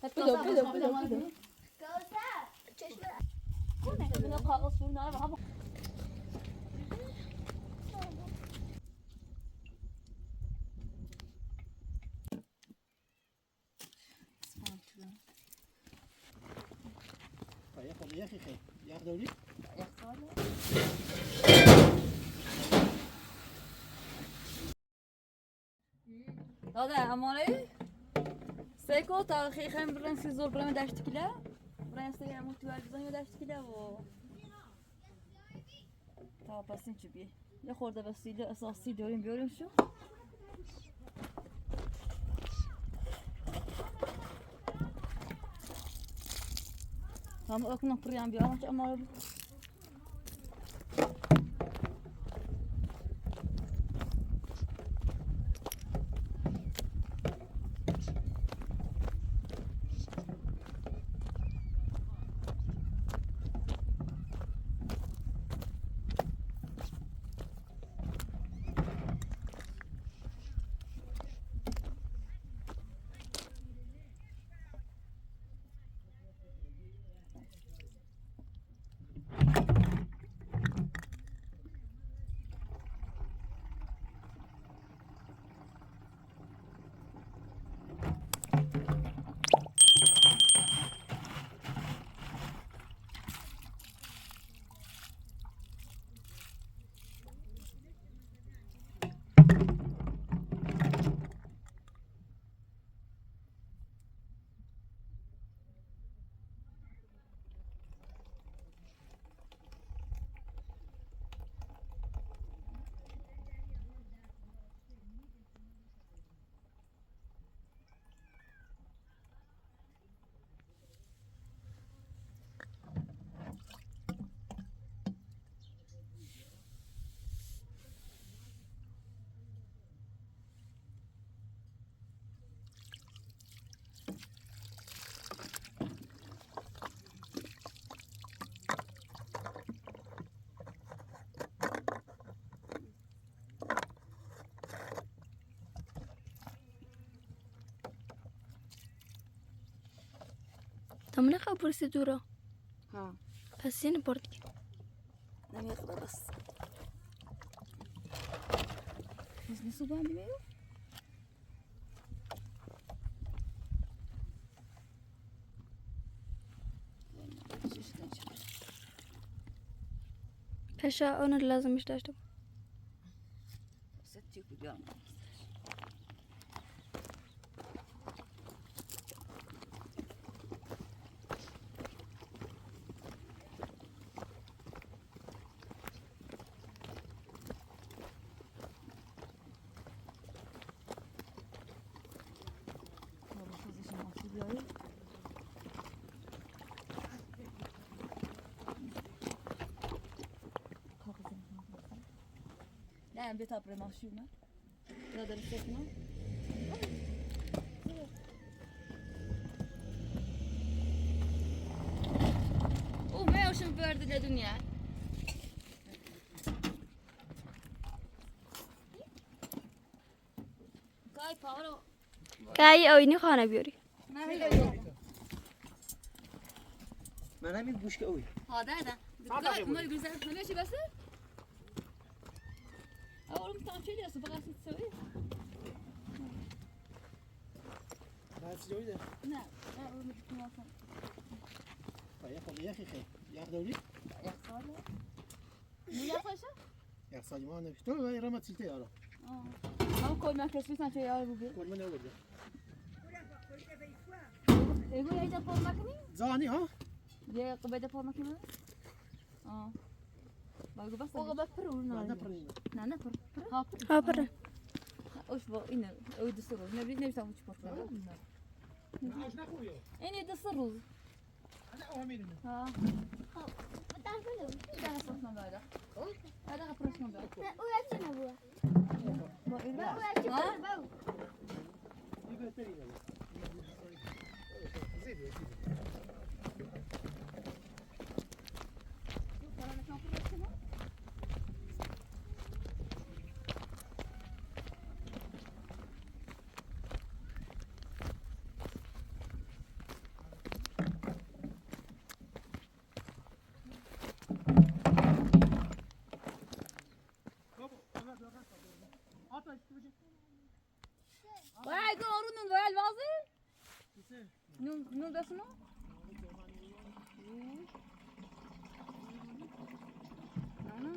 بده چشم کاغذ فرو نره بابا يا اخي خير يا اخي دولي يا خاله هذا امالي سيكو تاريخي خيم برنسي زور برنامج داشت كلا برنسي متواجد زنی داشت کلا و تا پسین چی بیه یه خورده وسیله اساسی داریم بیاریم شو هم اکنون پریام بیارم چه امال تمنا خبر سدورة ها بس ين بردي نمی خدا بس نسو باندی میو اشياء انا لازم مش داشتم ستي كجام نه بیت آبر ماشیونه یا در سکنا او ما وشم برد لدنيا کای پاورو كاي اويني خانه بيوري من همین بوشک اوی هذا ما يجوز ماشي بس اول متعرف شيء بس بغيت تسوي بس جوی ده لا اول ما تكون واصل يا اخي خير يا اخي دولي يا خاله يا خاشه يا اخي ما انا تو رمى تلتي ارا هم كل ما كسبت انت يا ابو كل من اول يقول اذا فور ماكني زاني ها يا قبيده فور ماكني باقي بس هو بفر ولا لا نفر ها برا وش بو إنه أود السرور نبي نسوي شبورك إني السرور ها هذا صوتنا بعده هذا غفرشنا بعده ها نون دستمو نه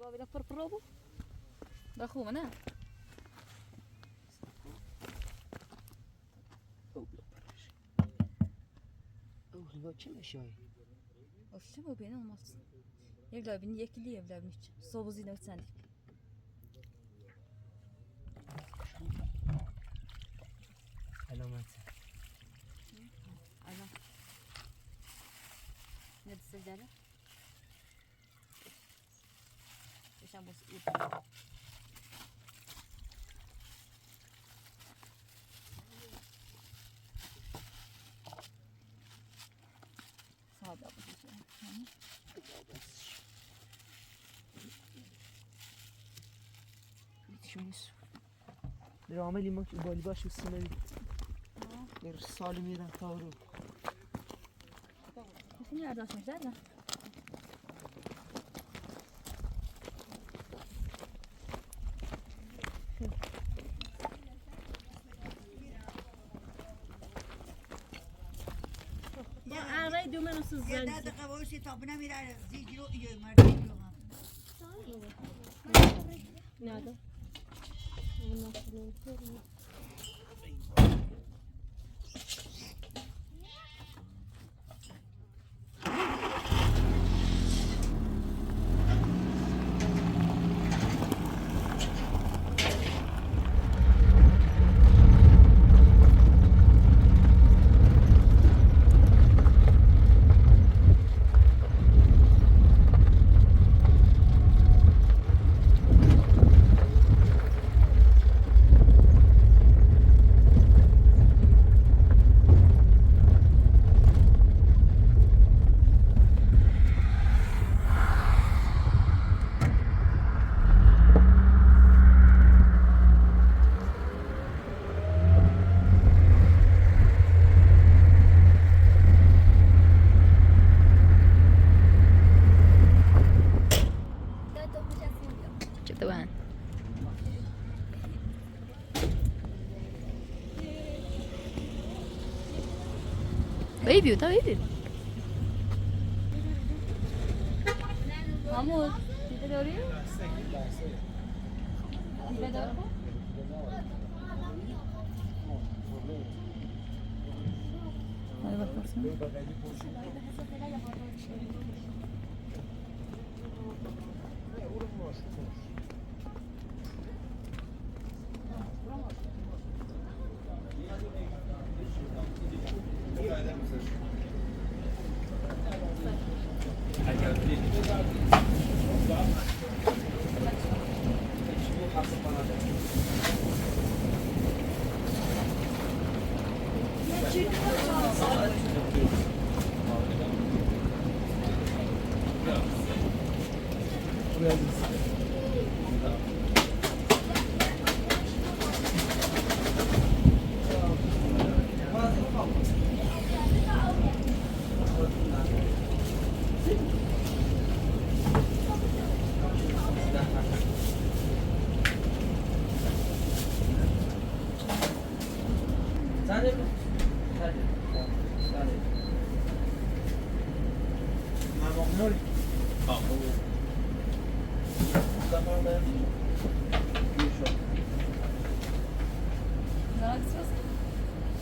بابا فرفرابو ده خوبه نه اوه چه میشه اصلا با بینه olmaz evler beni yekili evler beni hiç sobu zine sen علامت Aynen. Ne deseydi? Yaşam bozu iyi. Sağ ol abla. شونیست در عاملی ما که بالی باش بسیاری در سال میدن تارو Kesin yerde açmışlar da. Ya arayı dümen ısız Ya zanzi. da da kavuşu tapına mirar zikro iyo martino. Nerede? طبعا بيبي وده بيبي محمود انت دوري انت دوري هذا بس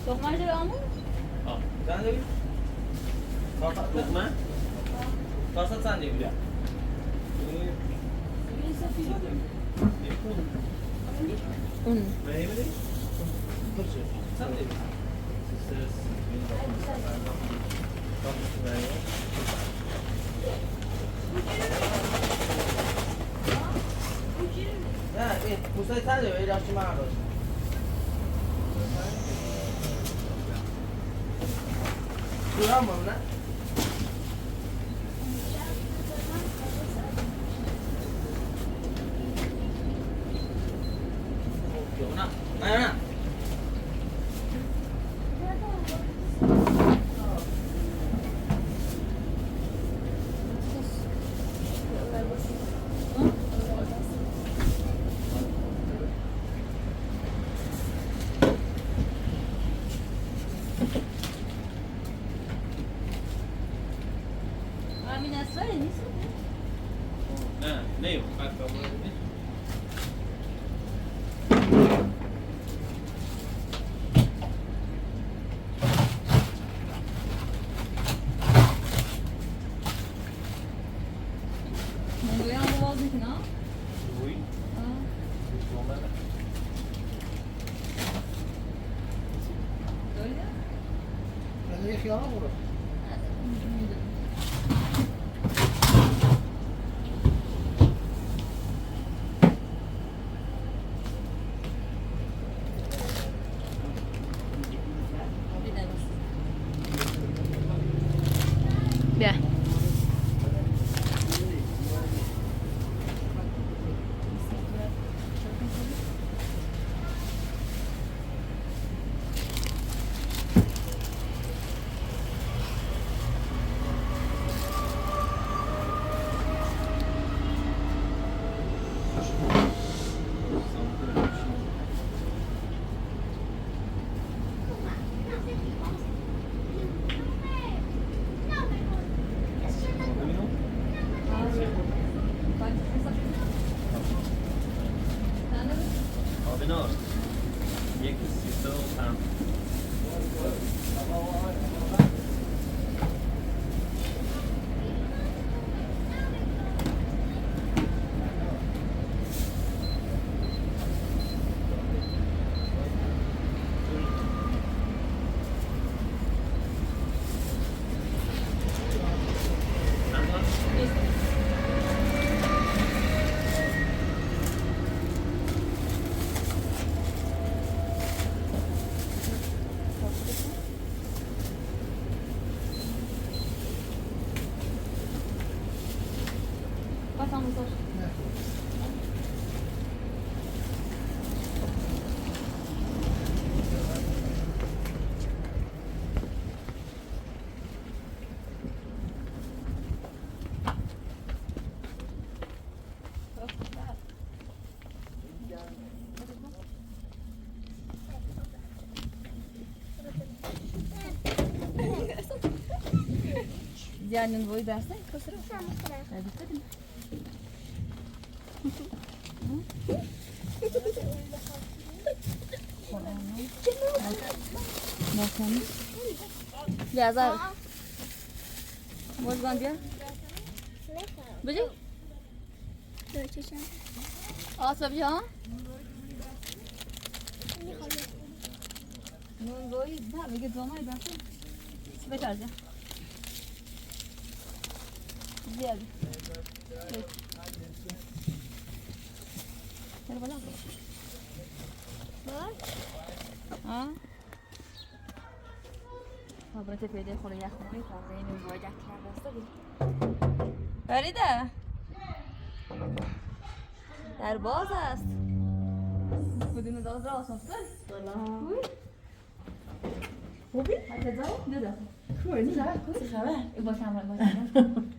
Lokma acaba almış mı? Sen de bir. Lokma. Kasat sen de bir ya. Un. Benim de. Sen de bir. Ha, evet. Bu sefer sen de öyle açma abi. Tamam lan. Yok nak. Ayo nak. Amin Esra'ya ne Ne yok? Bak kabul edin. Mongoyan bu vazgeçin ha? Ui. Ha. Öyle ya. Ben de yıkayamam bunu. بیا آبنار یک سیستم هم Bak anlasın. Diğerinin boyu dersine kasırı. Evet, dedim. Dạ rồi. Mua con chưa? Bây giờ? Rồi cho xem. Sập chưa? Nun boyu da bir git olmayı ben. Bekarca. Diğer. Evet. Gel bana. ها خبرت پیدا خونه یخمایی خورده اینو باید کرد بسته بود فریده در باز است بدون داز را آسان سلام خوبی؟ حتی دارم؟ ندارم خوبی؟ چه خبر؟ با کمران با کمران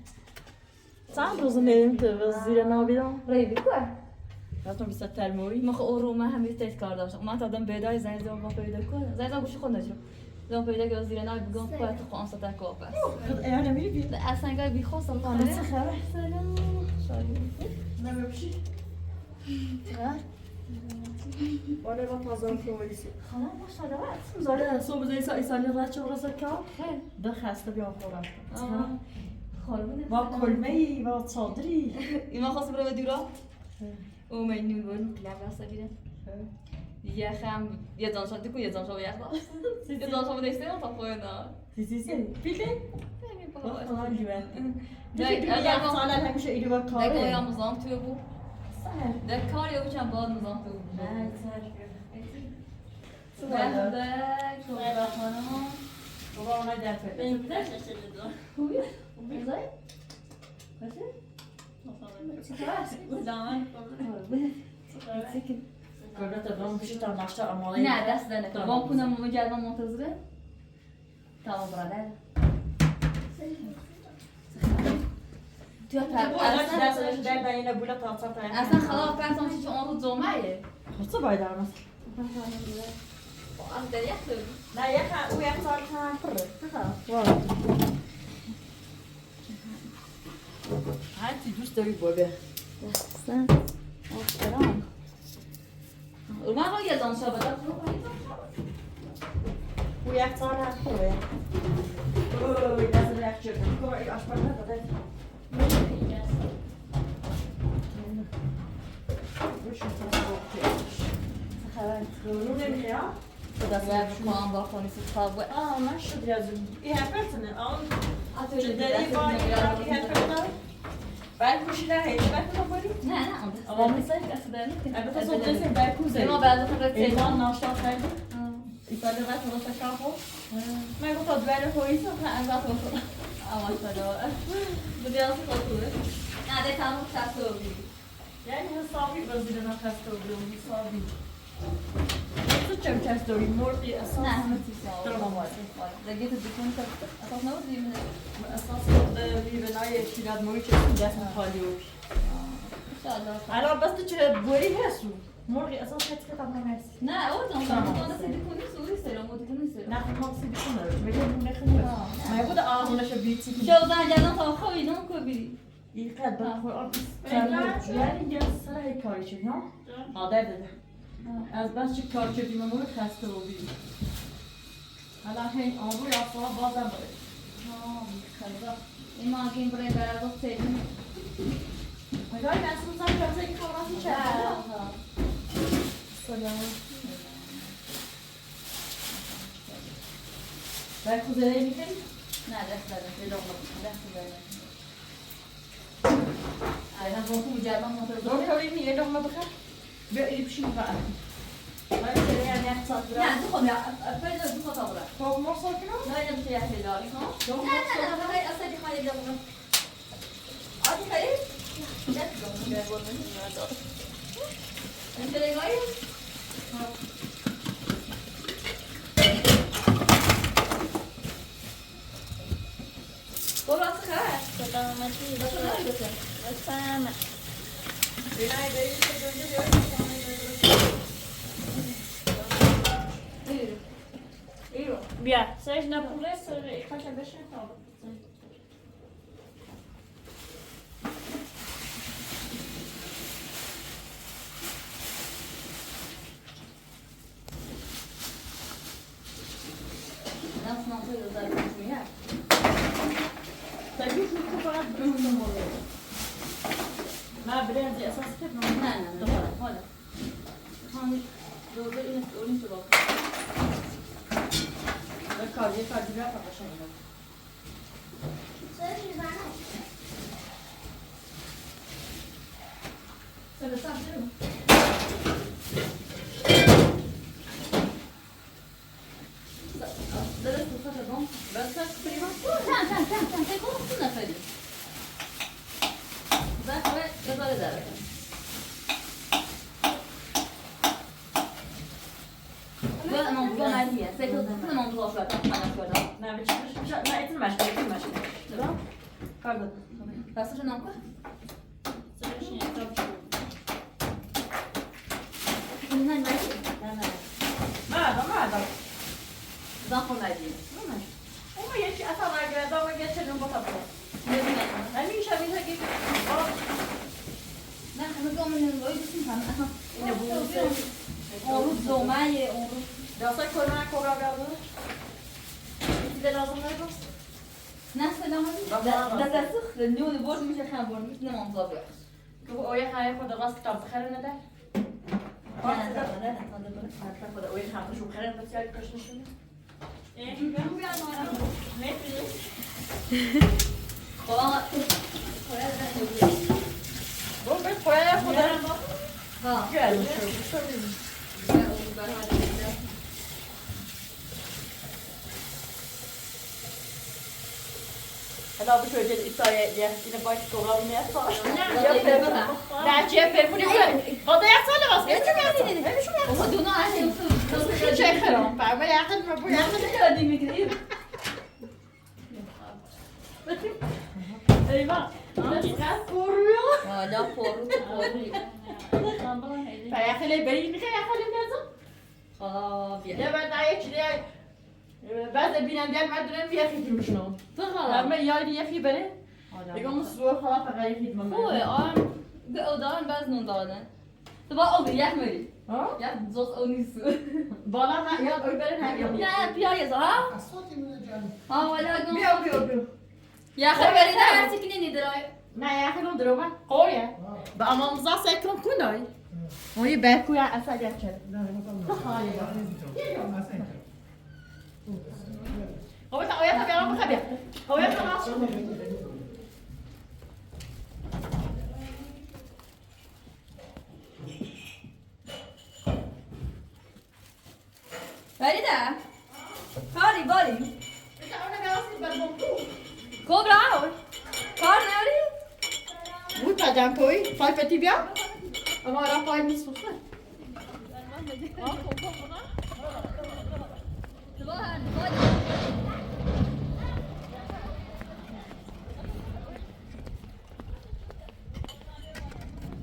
چند روز میریم تو زیر نابیدم ریبی که؟ رفتم بیست ترموی ما خب رو من همه تیت کار داشتم من تا آدم بیدای زنگ با پیدا کنم زنگ گوشی خود نشو زنگ پیدا که زیر نای بگم خواهد تو خانسا تکا بس اگر نمیری بی اصلا گای بی خواستم چه خانه خبر؟ سلام شاید نمیبشی بالا با تازه پرولیسی خانه ما شده زاره صبح زی ایسالی رد چه برسه کار خیلی ده خسته بیام خورم خالبونه با کلمه ای با صادری ایمان خواست برو به دورات او مینون بود کلم بسته بیره یخم یه دانشان دیگه یه دانشان به یخ داشت یه دانشان به دیسته تا پایان سی پیله خدا لیوان اگر ما سال همیشه ایدو با کاره اگر یا مزام توی بود در کار یا بچم باید مزام توی بود بردک تو خانم بابا اونای در پیدا این بودش نشده خوبیه؟ بزای؟ باشه؟ دامن گرده تبرم بشی تا نشتا امالی نه دست در نکن وام کنم مجرد منتظره تمام برادر تو اصلا خلاص پرسان چون اون رو زومه خب co باید درمست؟ از در یک تو نه یک او یک سال هم پره هرچی دوست داری بابه دستن آفران من رو یه دانشا بدم او یک سال هم پره اوه دست یک چرده کار ای آشپار نداده رو نمیشه ها؟ کنم با خونی خواب و من شد یازم این هفرتنه آتوری جدری بایی این هفرتنه باید کوشیده هیچ وقت رو باری؟ نه نه اون آقا دست دست در نکن البته صبح دستیم باید کوزه ما بعد خبر ایوان ناشتا خیلی ایفاده باید خلاص شام خود من گفت دوباره هویسه از وقت خود آماش داره بودی از خود خوبه نه ده تمام شد یعنی حسابی وزیر نخسته بودم حسابی تو چم چست داری مرغی اساس نه همه چیز درم آماده دیگه تو دکون تا اساس نبود دیگه اساس لیونای شیراد موی چه دست خالی و انشالله الان بس تو چه بوری هستو مرغی اساس هیچ که قبلا هست نه اول تو دکونی سوری سلام دکونی سلام نه خب ما سیدی کنه میگه مونه خیلی ما بود آهونش بیتی شو زن جدان تا خوی نم کو بیری این قد بخور آب یعنی یه سر هی کاری چه نه آده ده از بس چه کار چه بیمه مورد خسته و بیدی حالا هی آبوی آفا بازم باید این ما اگه این برای برای وقت سیدیم مگه این اصلا زن کرده این خواهی چه سلام باید کوزه میکنی؟ نه دست داره دست داره الان با خوب جرمان منتظر دور کاری میگه لغمه بخیر بیا ایلی بشیم بقى باید سری یعنی یک ساعت برای نه تو خود فیلم تو خود آورد خب ما ساکنم؟ نه نمیشه یه هلالی ها نه نه نه خیلی اصلا خیلی دارم آدی خیلی دست دارم به بود نداره انت نگاهی برو از خیر سلامتی بسامه بینای دیگه که بیا سرش نپوله سر خاطر بشه نفس منطقه رو دارم میاد تجیش رو فقط بروز مورد ما برنزی اساس کنم نه نه نه حالا خانی دوباره این اولین تو کار یه کار دیگه فقط شما سر سر درست بخاطر بام بس تقریبا کم تو نفری بعد اداره داره لا non buon aria sei tu non lo so ma non so نه بچش نه ایتون مشکل ایتون مشکل درام کار داد راستش نکن سرش یه کار شد نه نه مردم زن خون ندید اما یکی اصلا اگر دام یه چه نمبر تا همین شبیه که نه همه گامن روی دستیم هم اینو بود اون روز دومه اون روز داستان کرونا کبرا بیاد چیزی لازم نیست نه سلام ده سخت نیو برد میشه خبر میشه نمازابی که اوی خیلی خود راست کتاب بخره نده نه خود اوی خیلی شو بخره بسیار کش نشونه خدا برو بس پایه خدا ها گل da bir şöyle İtalya'ya yine baş kovalım ya sonra. نه Daha cephe bu ne? O da yatsana bas. Ne çıkıyorsun? بابا دونو عشان Şu çekiyorum. Ben yakın mı bu yakın? دادی میگیری Eyvah. Biraz koruyor. حالا پرو پرو Ben yakılayım. Ben yine yakılayım lazım. حالا بیا Ya ben daha geçireyim. Ben de binen diğer merdiveni bir yakayım şunu. تو Ben حالا ben yayını yakayım beni. Digo mu su falan da yakayım ben. خوبه آرم دارم باز نون دارن تو با آب یک میری Ha? یک زوز او نیست Bana ha ya öberin ha ya. نه بیا یه ها ها ولا نون Bir. یا خیلی بری نه هر چیزی نیدرای Ne yakın olur ama. Koy ya. Ben ama mızah sekron kunay. Onu berkuya asal geçelim. Hayır. Hava ta oya tabii ama tabii. Oya tamam. بریده کاری باری Bir tane gelsin ben bunu. کبرا کار نداری Bu tacan koy. Fay peti bir. Ama ara fay mı sus?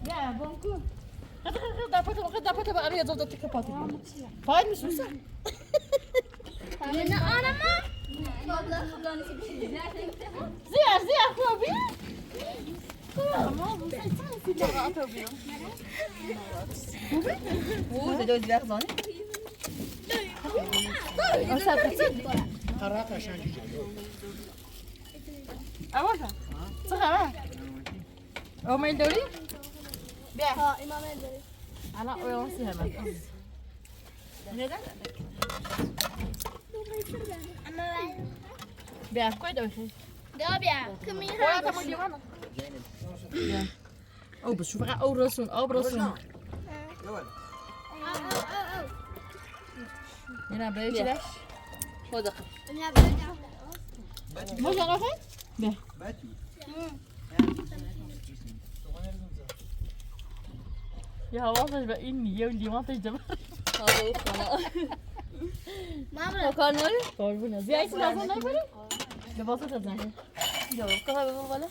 Ya bonku. Dapat apa araya zor dapat kapat. Fay mı sus? Ne arama? Abla ablanın bir şey. Ziya ziya koy. او زدوز بیار زانی Awaja. Sekarang. Oh main dori? Biar. Ha imam elleri. Anak orang sih hebat. Neden? Ama ben. Biar koy da şey. Gel ya. Kimin Koy kamu di mana? Ya. Oh, besuka oh rasun, oh rasun. Yana böyle şeyler. خدا Ne yapacağım? Bu sana koy. Biar. Ya hava ben in ya limon tecrübe. هذا خلا Mama. کار نداری Koy bu ne? Ziya için lazım ne böyle? Ne basın da zaten. جواب کار بابا بالا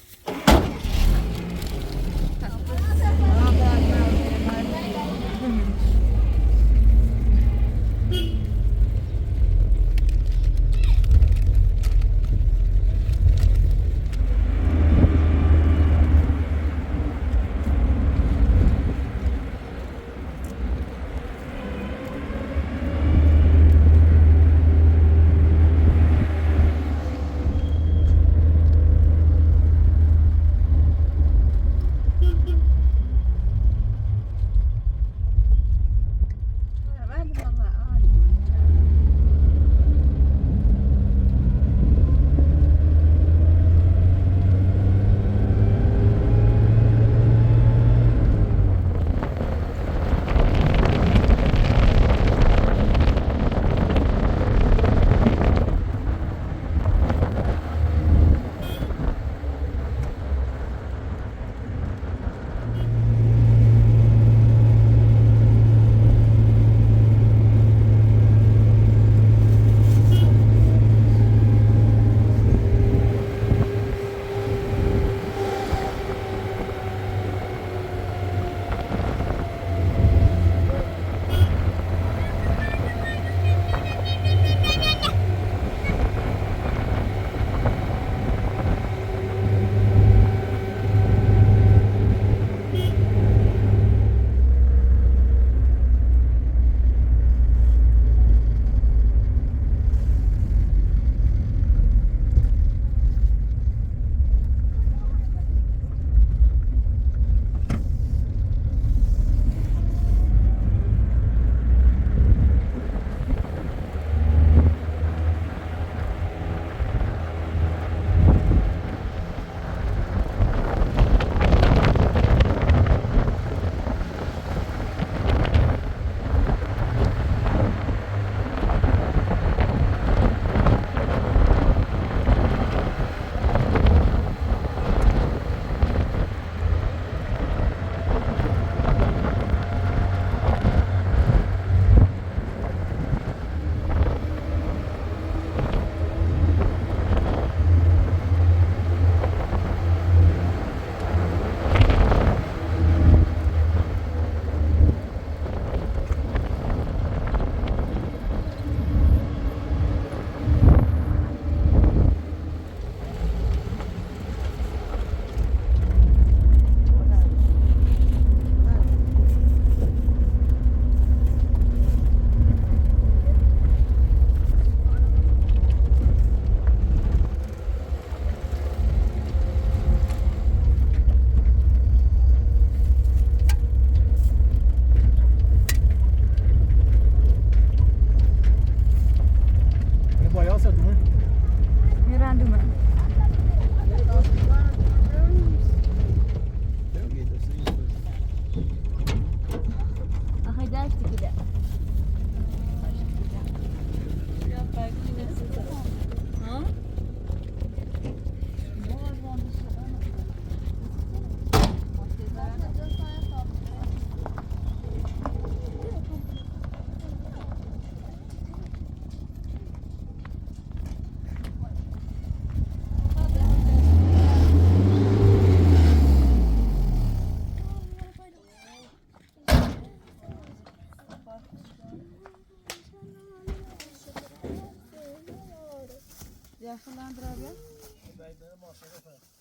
Ja, vandaan dragen.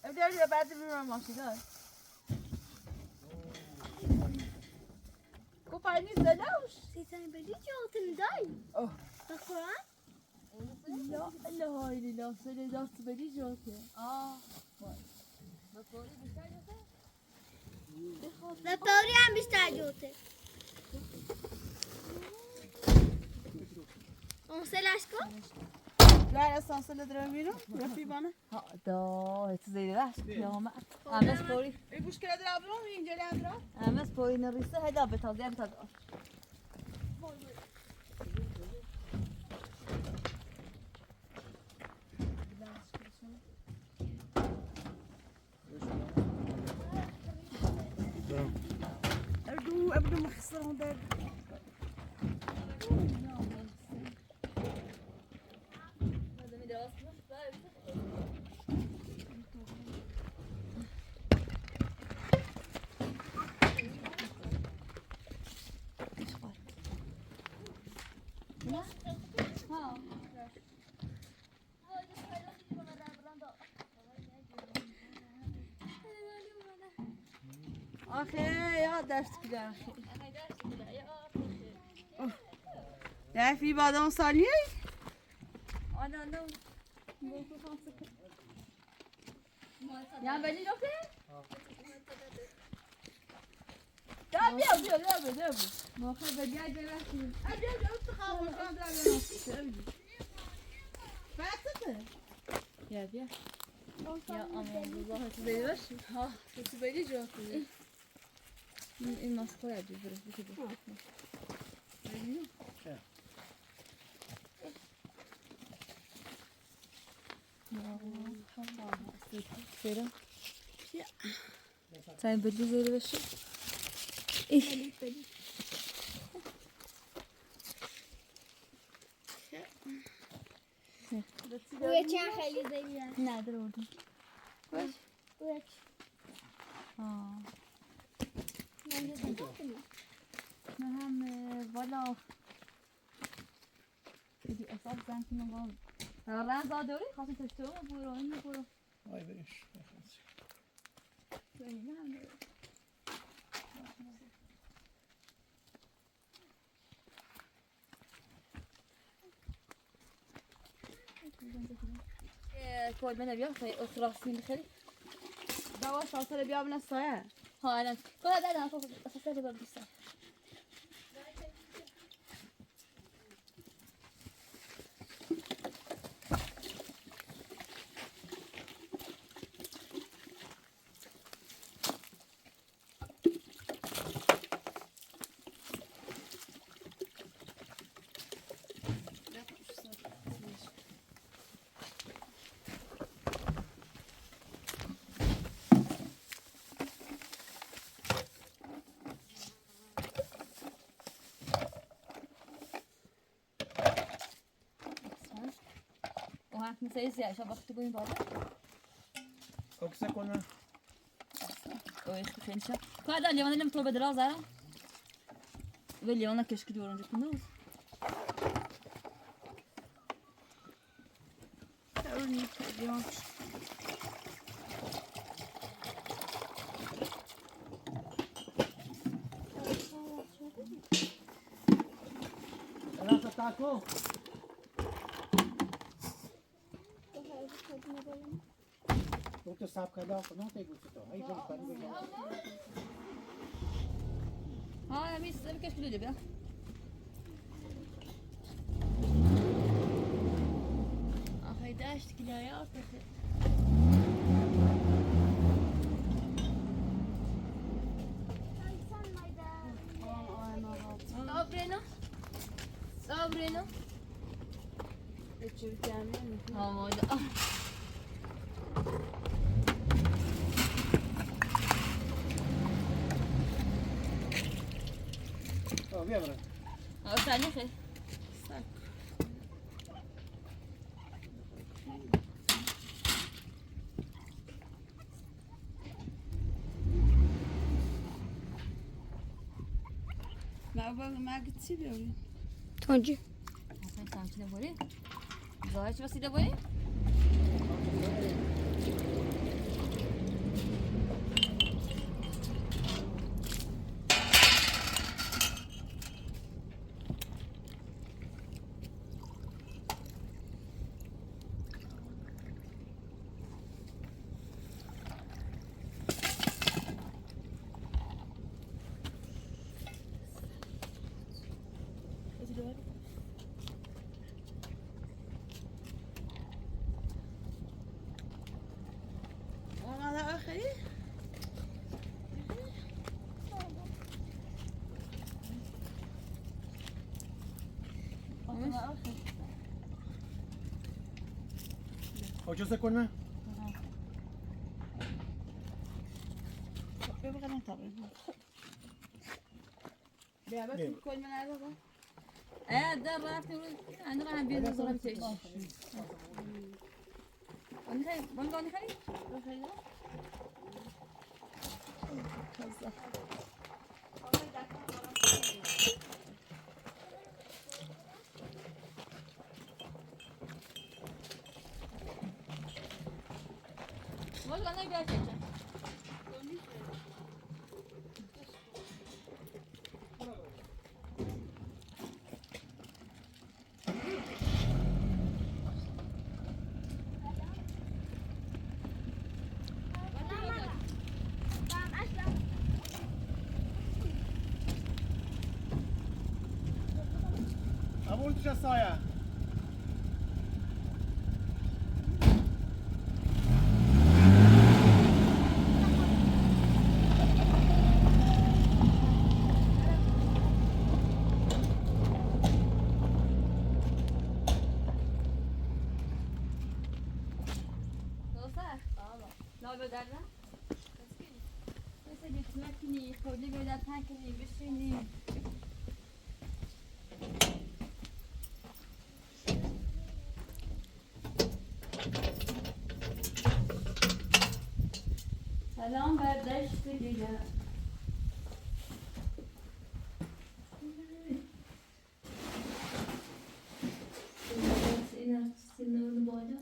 Heb jij bij de buurman daar? Kom hij niet bij nou? Zit zijn bij die jood in de dij. Oh. Dat gewoon? Ja, en dan hoor je die dan. Ze dachten bij die joodje. Ah. Dat Tori aan bestaat jood. Onze lasko? لا اساسا ندرمينو رفي بنا ها دا تزيد راش يوم امس بوري المشكله درابلو اینجا درا امس بوري نريسه هدا بتازي بتازي ابدو مخسرهم دار اخي يا درست كده اخي يا في بعد اون ثانيه انا لو يا بني لوكي تعال يا ما خذ بدي اجي احكي اجي تخاف كان درا فاتته يا يا aman Allah size ver. Ha, sesi böyle cevap veriyor. این ماسکو را جو برس بشه بخور. برم. Sen böyle zeri başı. روی چند خیلی زیبی هست. نه در اردن. روی نه هم والا. دیگه اصلا زن که نگاه. رنگ داری خاصی تشتو برو این برو. آی بریش. کل من بیا خیلی اخراسی میخری. دوا شاطر بیا من سایه. ها الان کلا دادم فوق اساسا رو بردیسم. Comecei a já vou ir embora. O que você come? Oi, gente. Cada dia eu não tô bedral zara. Velho, ona keşke diyorum önce bunu. Örnek diyor. Ela tá com? तो साफ कर दो não tem gosto तो aí जब पानी में हाँ अभी सब कैसे ले लेगा आखिर दाश्त كده يا أخي صابرينو صابرينو हाँ मौजा بیا برو ثانية خير ما قلت سيبي تونجي Sen ne böyle? Zahir çabası da böyle? کجا سکنه؟ ببغلن طبعا بیا بس کل من عربه با ايه ده رفتیم عندنا هم بیاد زارا بتیش آنی خیلی بانگ آنی خیلی باز آنی بیاد چه ابو چه سایه؟ لا بدرد مثل گتمکنی خودی بدر تنکنی بشینی سلام بر دشت دیگر سینه بالا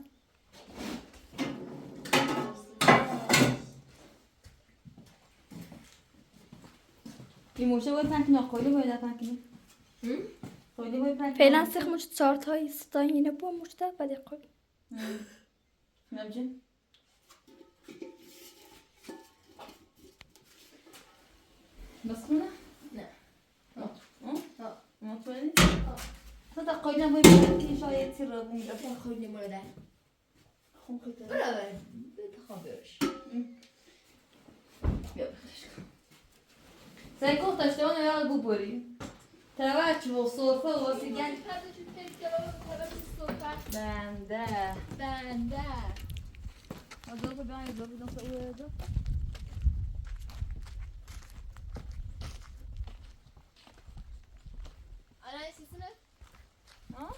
این موشه باید پنکنی خیلی باید پنکنی خیلی باید پنکنی فعلا سخ مش 4 تایی 3 تایی اینه با مشته بعد قول نبجه بس کنه؟ نه مطمئنی؟ تو تا قیلی باید پنکنی شاید سی رو بومی بیا خیلی مورده خون خیلی برابر بخواب برش بیا بخش کن سعی کن تشتوان یاد بو بری توچ و صرفه و واسیگن بنده بنده اضافه بیان اضافه دم سوی اضافه الان سیسنه ها؟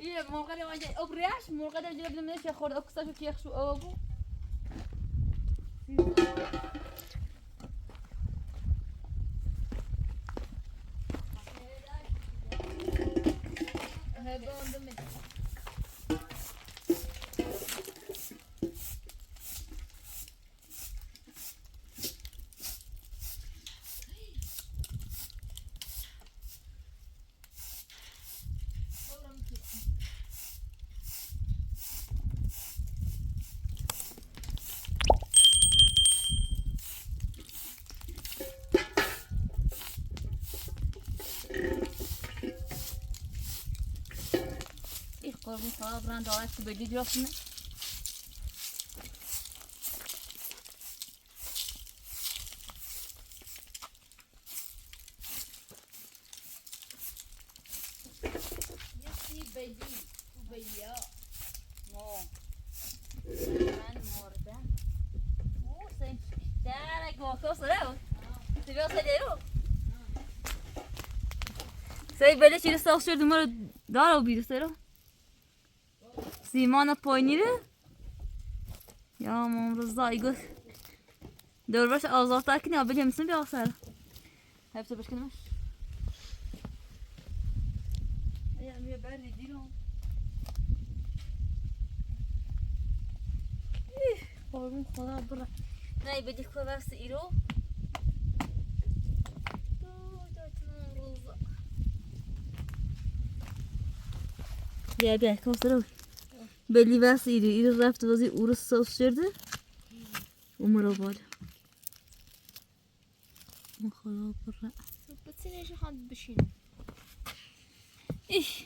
یه موقعی آنجا ابریش موقعی آنجا بلمنش یا خورد اکساشو کیخ شو آبو قربون خراب ران دارش که بگی جفتونه یسی بدی بیا من مردم اوه سیم درک واقعا سرم سیبیا سلیرو سی بله چیره ساخت شد ما رو دارو بیرو سرو سیمان پایینیره یا ممرزا ایگو دور برش آزارتر کنی آبی همسون بیا سر هفته بش کنمش یا میه بردی دیرم قربون خدا برا نه بدی که بس ایرو بیا کاسرو بلی بس ایرو رفت واسه اورس ساس شده عمر بالا خدا برا بتسینش خواهد بشینه ایش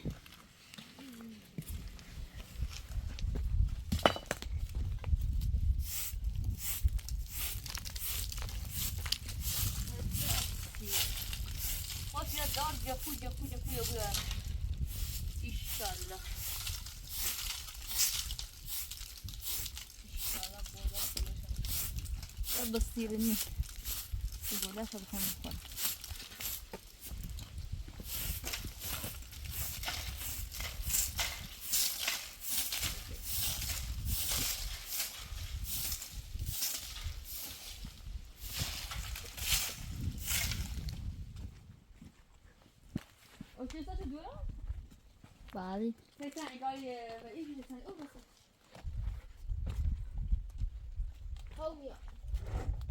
دار جفو ایشالله بصيرني يقول لا تبخون بخون اوكي صار دوره بعدي ثاني قال ايه ثاني او بس هويا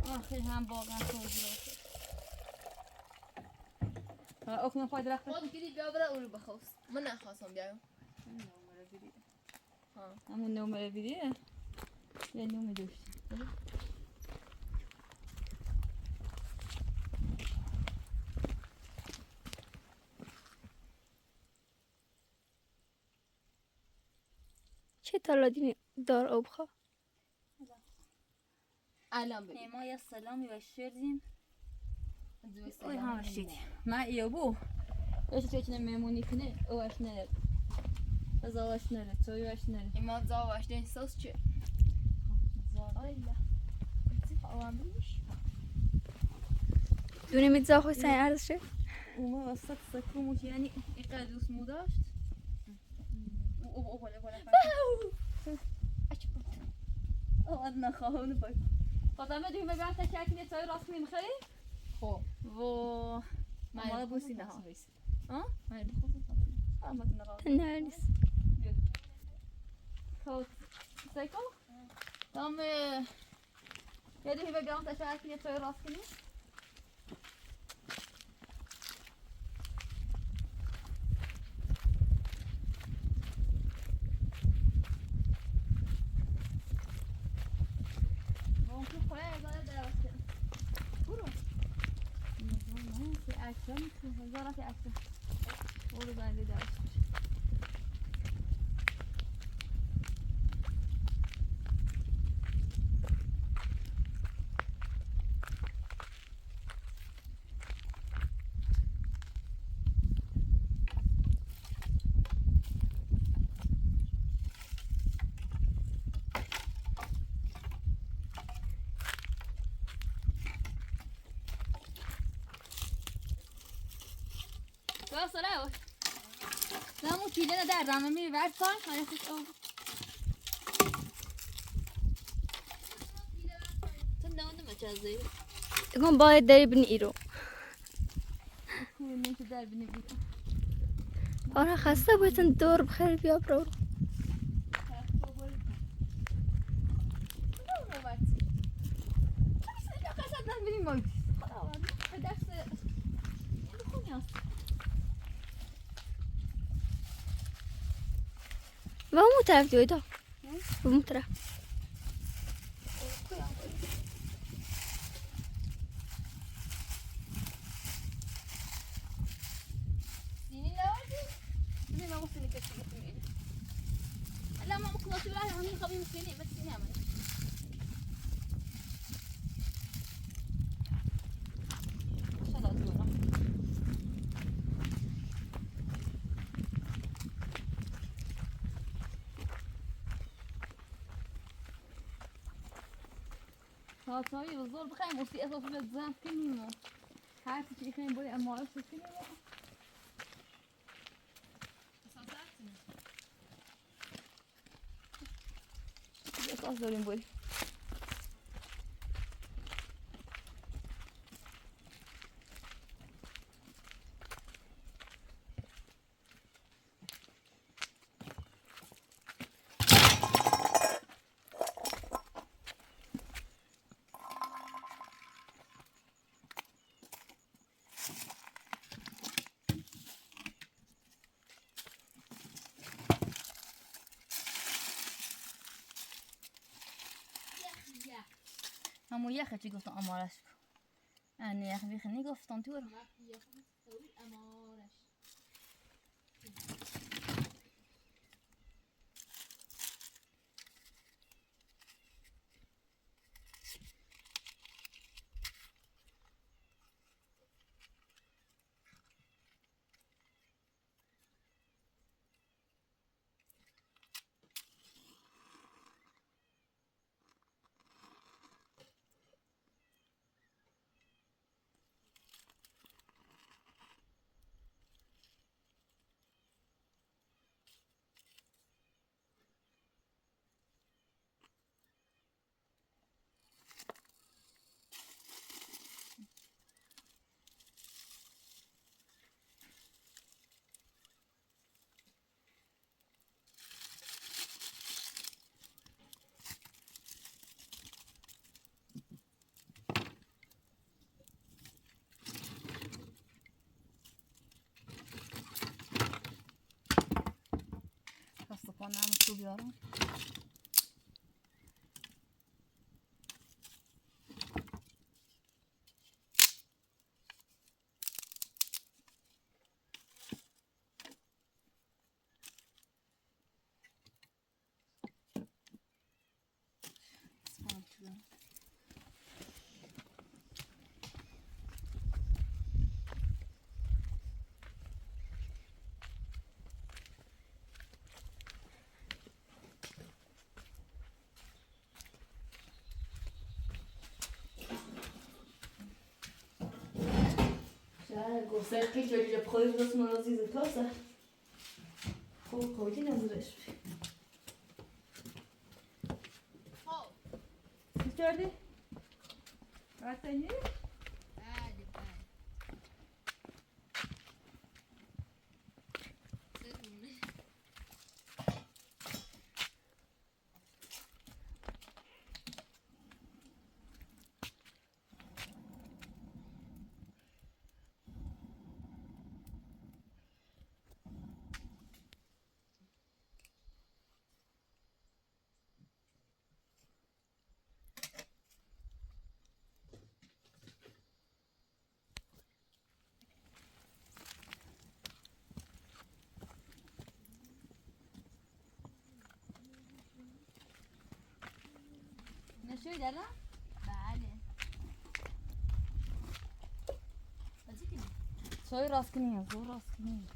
آخر هم باقی خوردی حالا اکنون پای درخت خود گیری بیا برای اون رو بخواست من نخواستم بیایم همون نمره بیریه یه نمره دوشت چه تلادی دار آب خواه الان بگیم ما یه سلامی و شردیم اوی هم رشید ما ایو بو ايش تيجي ميموني كني واش نر از واش نر توي واش نر ایمان زاواش دین سوس چه آیلا اوام بیش دونی میتزا خوی سعی ارزشه وما وسط سكوموش يعني يقعد اسمه داشت ولا او ادنا خواهون باي فاطمه دوی مبعث شكل توي رسمي مخري خب و ما بوسی نه ها ها ما بخوام ما تنقى نه نیست خود سيكو تم يدي هي بقى انت شايف كيف توي راسكني ممكن خويا زاد درست برو ما في اكشن زارا في اكشن برو بعد درست صلاة لا مو تيجي أنا دار رامي مي بعد صار ما يخش أو تندون ما جازي تكون باید داری بنی ایرو كل من تدار بنبي آره خسته بایدن دور بخیر بیا برو و همون طرف دویدا به اون طرف لا ما ممكن أسوي لها هم خبي مسكيني بس نعمل صاحبي بالزور بخيم وفي أساس بتزام كلمة حاسس شيء خيم بقولي أما أعرف كلمة أساس دورين بقولي همون یخه چی گفتم امارش کن یخ بیخنی گفتم تو رو خانه هم تو بیارم. گفته که جایی پخوی بودست من عزیز تاسه خوب خویدی نظرش چی کردی؟ رفتنی؟ نشوی دارم؟ بله. چای راست کنیم، زور راست کنیم.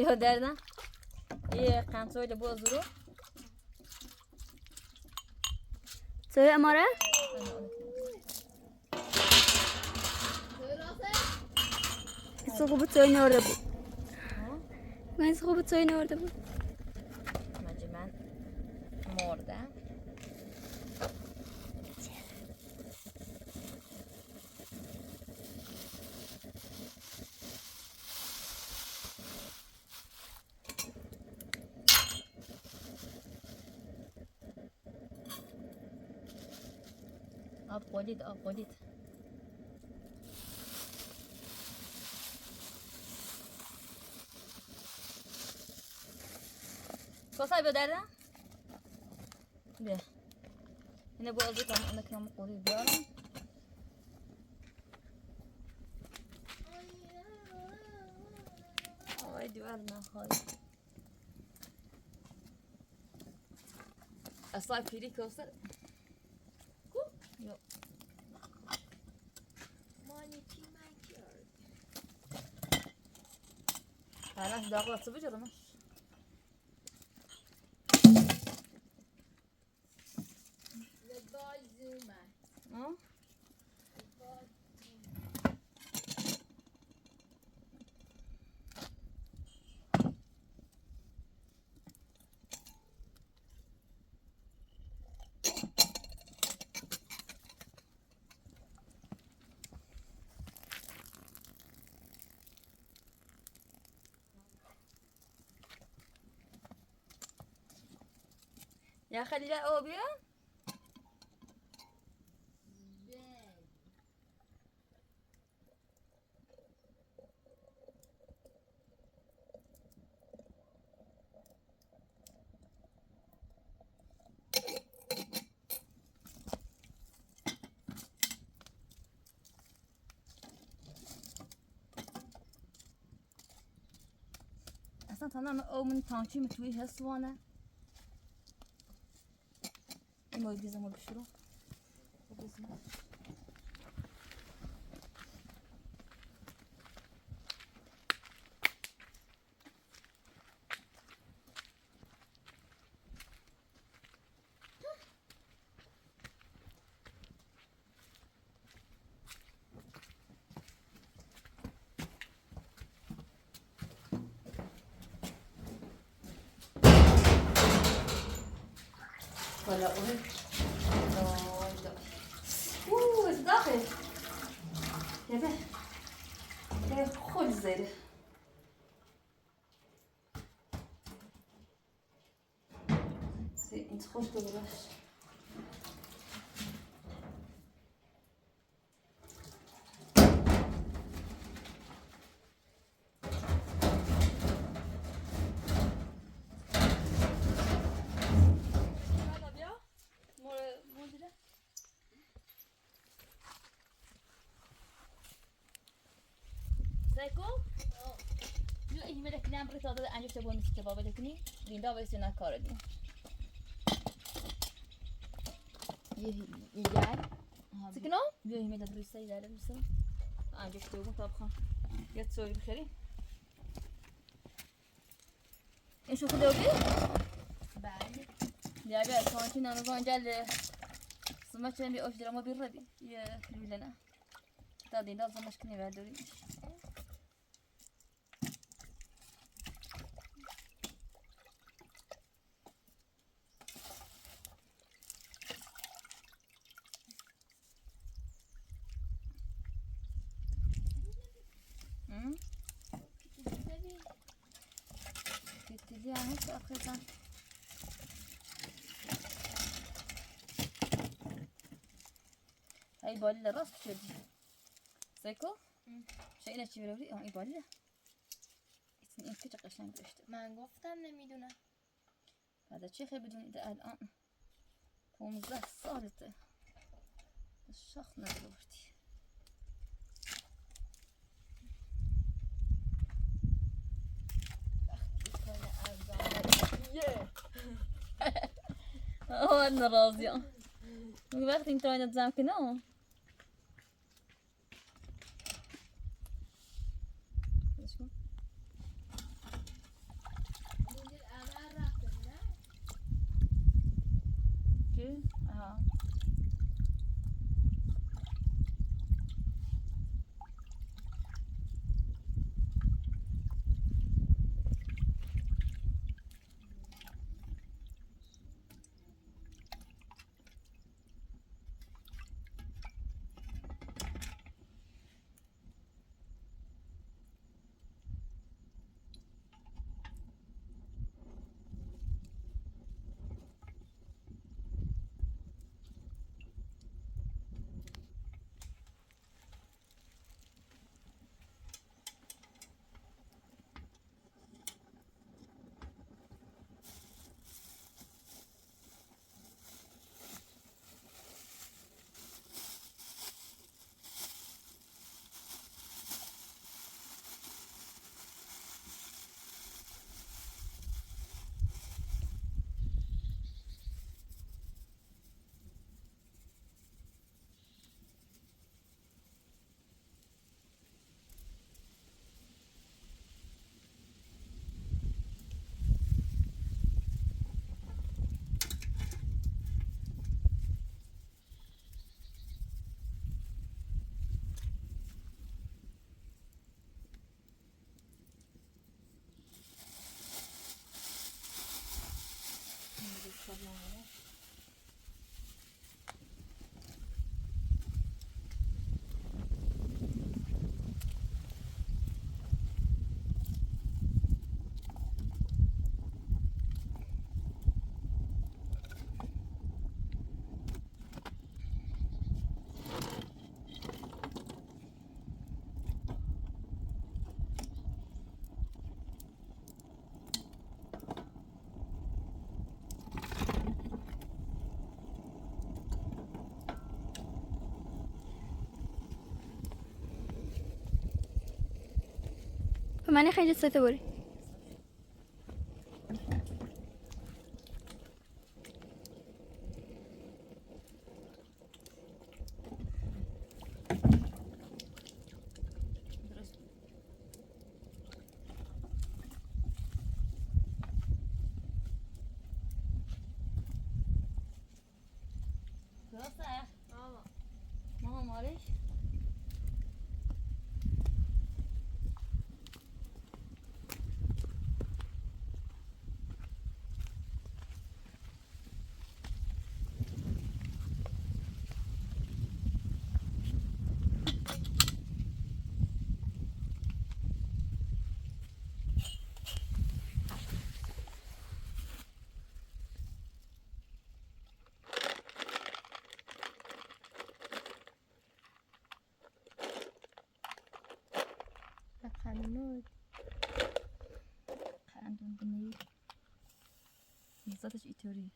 بیا دردم یه قنطوی لبو زورو سوی اماره؟ ایسا خوب توی نورده بود من ایسا خوب توی نورده بود من مردم آب قلید کاسای بدردم؟ بیا اینه بازی کنم اونه کنم قلید بیارم آی دیوار نخوای اصلا پیری کاسر Yok. Hala daha katı bir ama. Hı? يا خليل أوبيا اصلا تمام او من تانچی متوی هستوانه این مال دیزم رو بشورو ولا أقول اوه داخل يا به يا خوش زيره سي انت خوش تبغاش سایکو جو این میره کلام برای تا داد انجام تبون میشه بابا دکنی دیندا واسه نکار دیم یه جای سکنو جو این میره برای سعی داره میشه انجام تبون تا بخوام یه سوی بخری ایشون خدا بی بله دیگه کانتی نمی‌گن جل سمعت لي أوش درا ما بيردي يا لنا تادي لازم مشكني بعد دوري يعني تأخذها هاي بالله راس بشدي سايكو شايله چی بروری ای بالله این که قشنگ داشته من گفتم نمیدونم هذا چه خیلی بدون ایده الان 15 سالته الشخص نزورتي أنا راضية وقت انت راينا تزامكنو كي اه فماني خيجة سيتوري وسطش اینطوری.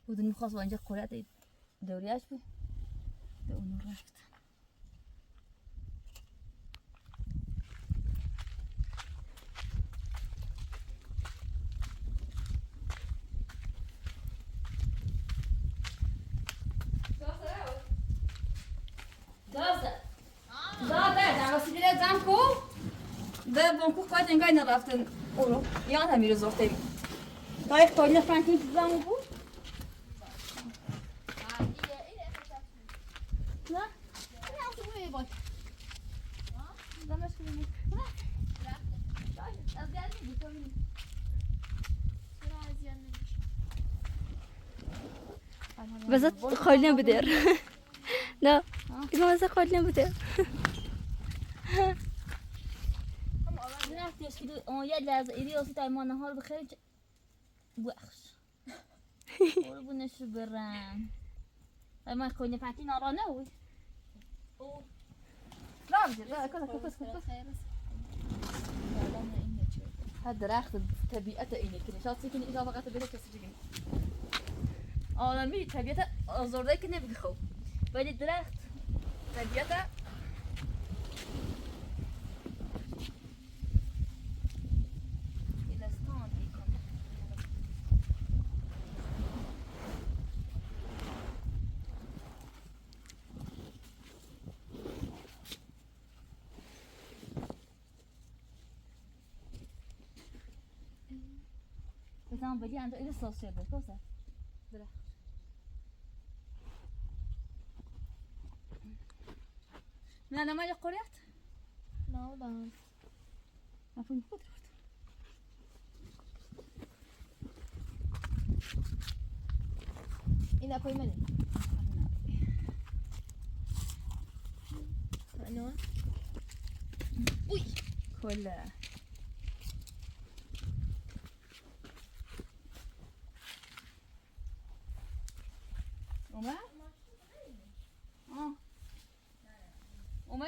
بودن میخواست با اینجا قرعت دوریش بود به اون رفت. ده بانکو خواهد انگاه نرفتن اونو یاد همی رو زخته بید تا یک تاریخ فرانکین تو زمون بود نه؟ نه اصلا بایی باید زمش کنیم نه از گرد میدی تو بینیم چرا از گرد میدی بذات خالی بدر نه دیگه بذات خالی بدر رفتش که یه لحظه ایری آسی تا ایمان نهار بخیر بخش برو بونش رو برن ایمان کنی پنتی نارانه بود رام جد کس ها درخت طبیعت اینه که نشاط سیکنی ایجا فقط بیره کسی جگیم آدمی طبیعت آزرده که نمیگه خوب ولی درخت طبیعت بزن بدی عنده ایده ساس شده کوسه درخت نه نمایا قریت نه دان افون خود رفت این اپای منه نه اوی کلا اومد؟ اومد؟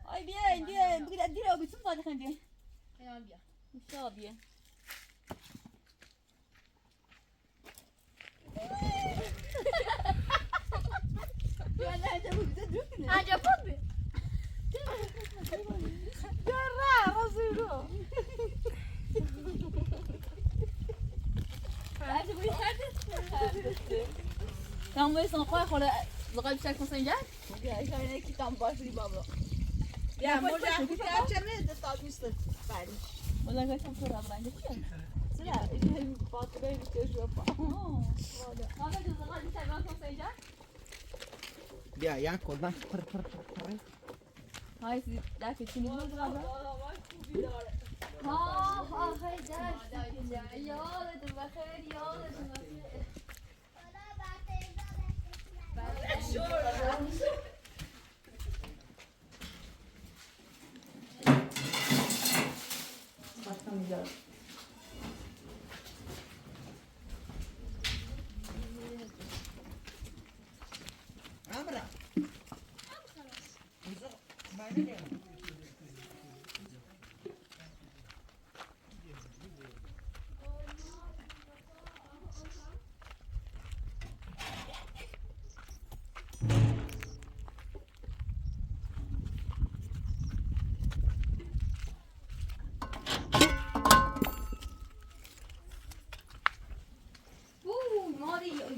آی بیاین بگید دیر آبی چون فاده خیلی بیاین خیلی بیا مشتا بیاین اینجا پود بی جرا رازیرو Kamu besok kau kalau bakal bisa konsenja? Ya, saya nak kita ambil sini bapa. Ya, mudah kita cakap ni tak mesti bari. Boleh kau campur apa aja pun. Sudah, ini patut ini terus apa? Oh, ada. Mana tu bakal bisa kau konsenja? Ya, yang kau nak Hai, si dah kecil ni tu apa? Ha, hai dah. Ya, tu bakal ya, tu bakal. Amra.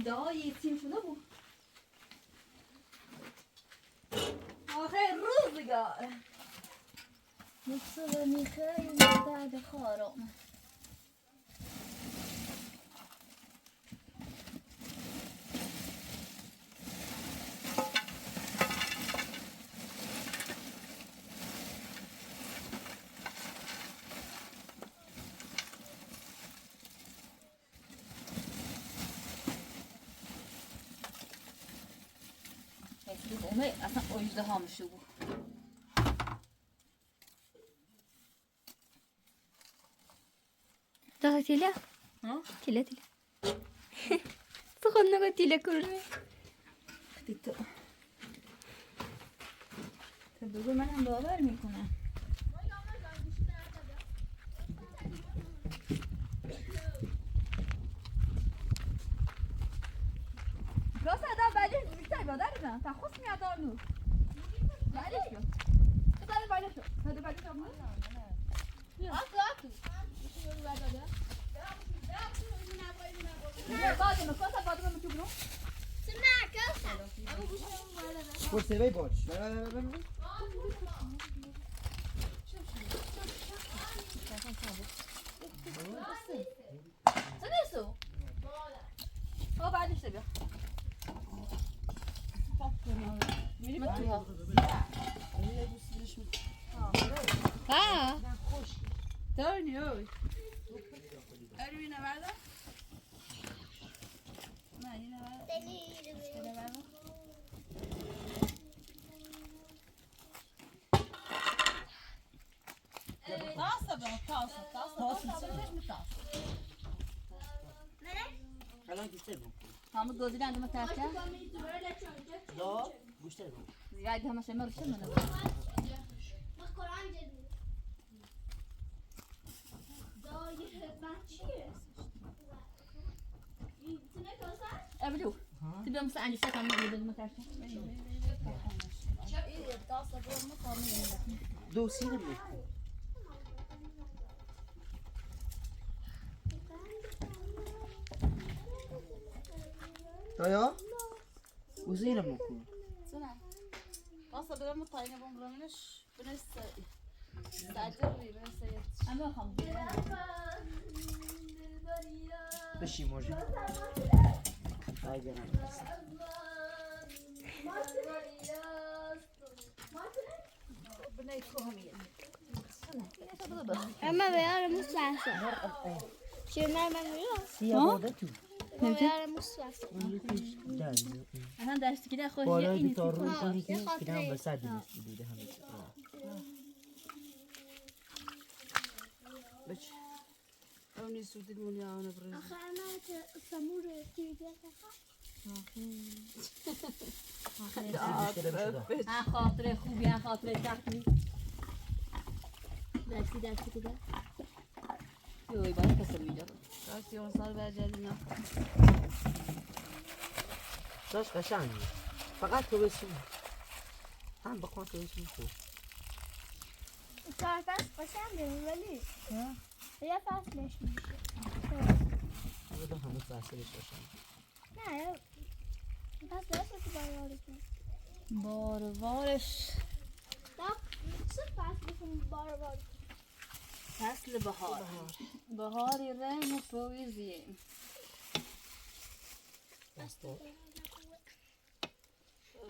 دایی تیم شده بود آخه روزگار مصر میخوای بعد خارم دومه اصلا اجده میشه بود. داخل تیله؟ ها؟ تیله تو خود نگو تیله کرده. تو بگو منم باور میکنم. راست ادام بعدش بیشتر بادر میزنم تا خوش میاد آنو بعدش شو تو بعدش شو تو بعدش شو آتو بعد ما کوسا بعد ما میچوبرو Forse vai boş. co jest tu? O, بعدش بیا ها دارنی اوی اروی نورده؟ نه این نورده الان گوشتر بود. همه گوزیدن دم ترکه لا گوشتر بود. زیادی همه شما روشن منو ابلو تبي مثلا عندي شيء كمان يجيب دم ترکه دو سینه می. دایا؟ وزینه میکنم. سنة قصة بدل مطاينة بمرمنش بنس استعجل بنس أنا هم بشی موجه. باید اما بیار مستعصم شیرنای من میاد سیاه بوده تو. بیار مستعصم أنا داشت كده خوش بالا إني بیتار رو آه، کنی یه که خاطره. کنم بسد دیده همه. بچ. اونی سودی دنیا آن برای. آخه انا سمور تیجه خاطر خوبی خاطر سختی دستی کده یوی باید کسر میجا راستی اون سال برجردی نه داش قشنگی. فقط تو بسیم. هم بکن تو بسیم خوب. کارتش قشنگه ولی یه فصلش میشه بودم همه فصلش قشنگ. نه فصلش رو باید کن باروارش نه چه فصلشون بار فصل بهار بهاری رنگ و پویزیه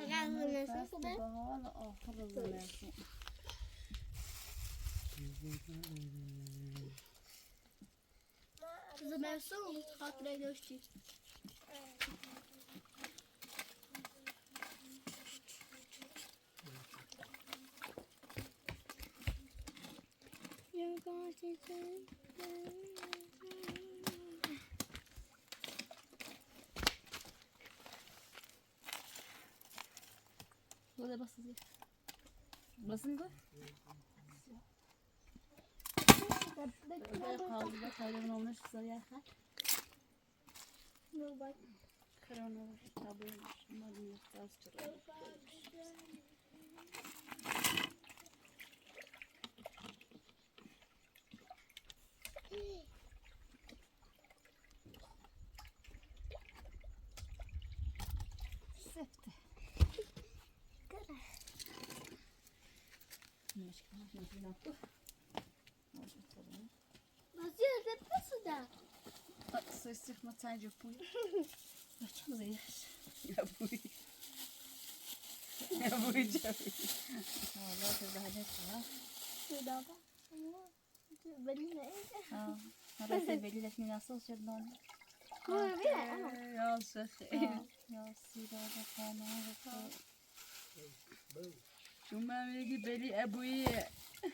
اگر زمستون خوبه بهار و آخر زمستون زمستون خاطره داشتی You're going to وده بس زي بس نقول قاعدة قاعدة من عمرش صريحة كورونا طبيعي ما بنحتاج ترى سبته مش كمان نجي ناكل Mas é pra estudar. só esse maçã de pui eu te leis já fui já olha que vai deixar Estudava. Beleza. مرة سبيلي لك من أصوص جدًا Como é? يا سخي يا سيدة خانة شما میگی بلی ابوی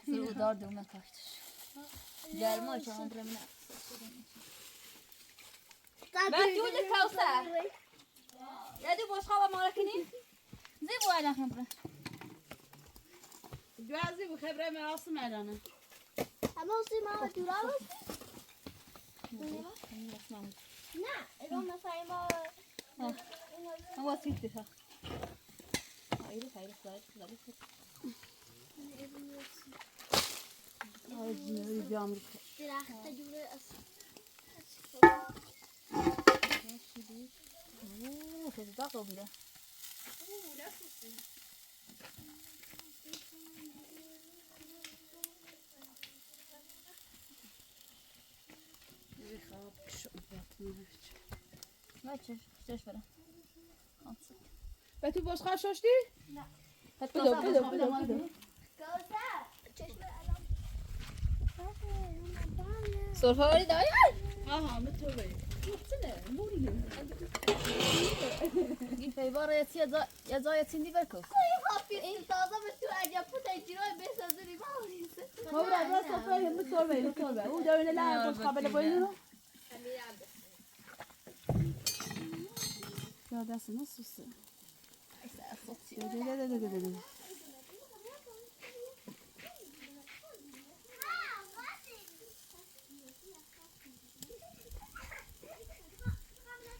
سرو دار دومه کاشتش گرما چون برم نه ben جوجك كوثر يا دي بوش خبر مالكني زي بو على خبره جوازی و خبره مراسم الانه اما اصلی ما دورا نه ایران مثلا ما هو سيتها هاي هاي صارت درخت جوره اصلا شو داخل بده ما تشوفش ولا به تو باشخار شاشتی؟ کوثر چشم الان سرفه داری ها متوبه این فیبار یا زایتین دی برکو خافی تازه به تو عجب پوت اجرای بسازونی ما ما برای راست صفحه متوبه او دارونه لا باش قبل باینو یا دست نسوسه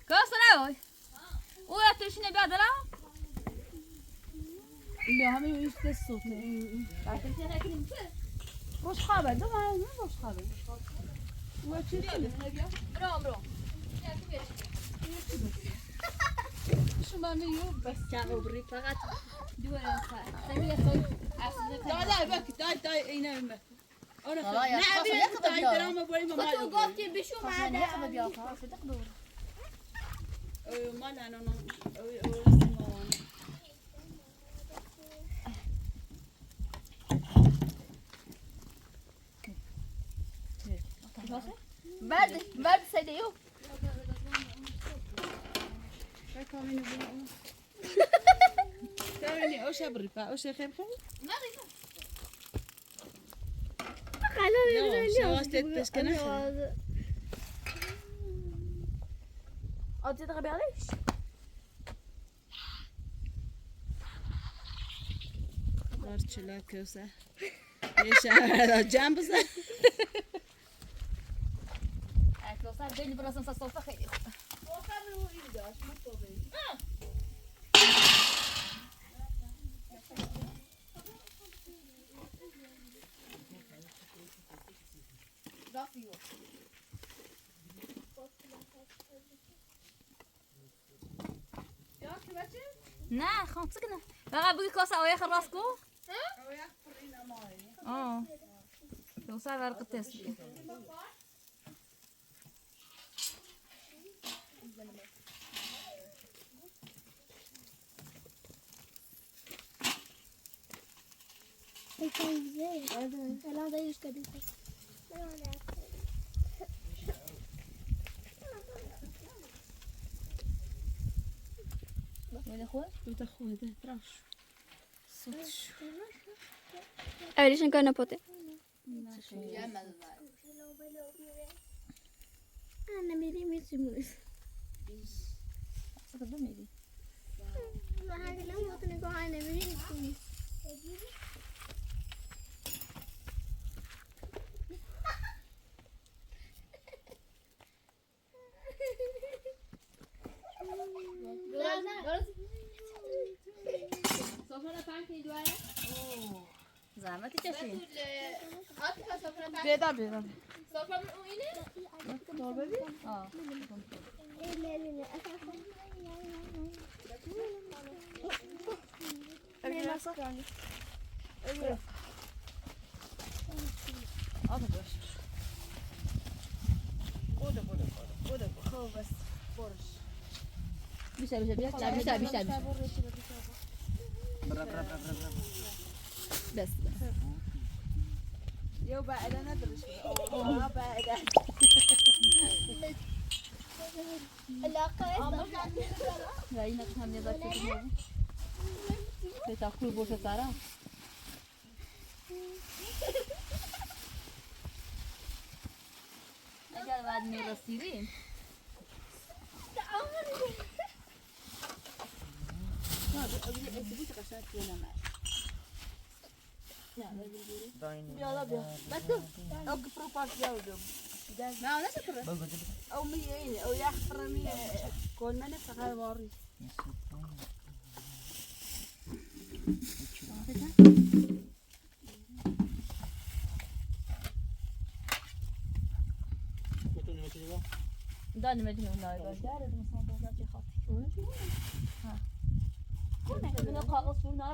کاسه نوی او را تشینه بیادلا بیا همه ایش دست صوته باش خوابه دو من باش خوابه و چی برو شما میو بس چاقو بری فقط دوره سمی سوی دای اینه مه والله يا نه خاصة بیا ياخذ دای بياض درام باید ما تو گفتی بشو خاصة ياخذ معده بياض صدق دور مال انا برد سيديو تاوینی اوش بريفا اوش خیر خلاص شواستت بس کنه عادي تغبي عليش دارچلا کوسه یه شهر جنب بزن لو صار بيني براسن صوفه خير نه خان سكنه بقى بقي كوسه وياخ راسكو لو صار ورقه تسلي الان دايش كده وين اخوي تو خوده تراش اولش نکنه پوته انا میری میسیموس صدق بميلي ما هذا لو ما تنقو انا میری میسیموس زحمتي كشي بیدا بیدا اه بيشا بس یو بعد انا درش بعد علاقه لا ينقص هم يضاك تاكل بوسه ترى اجل بعد ما رسيرين داين يلا بيا بس او كفر باش ياودم ما انا شكرا او 100 او يحفر 100 كل ما نفعل واري داني مدينة هنا جارد مصنع بوزاتي خاطي ها كنا قاقص فينا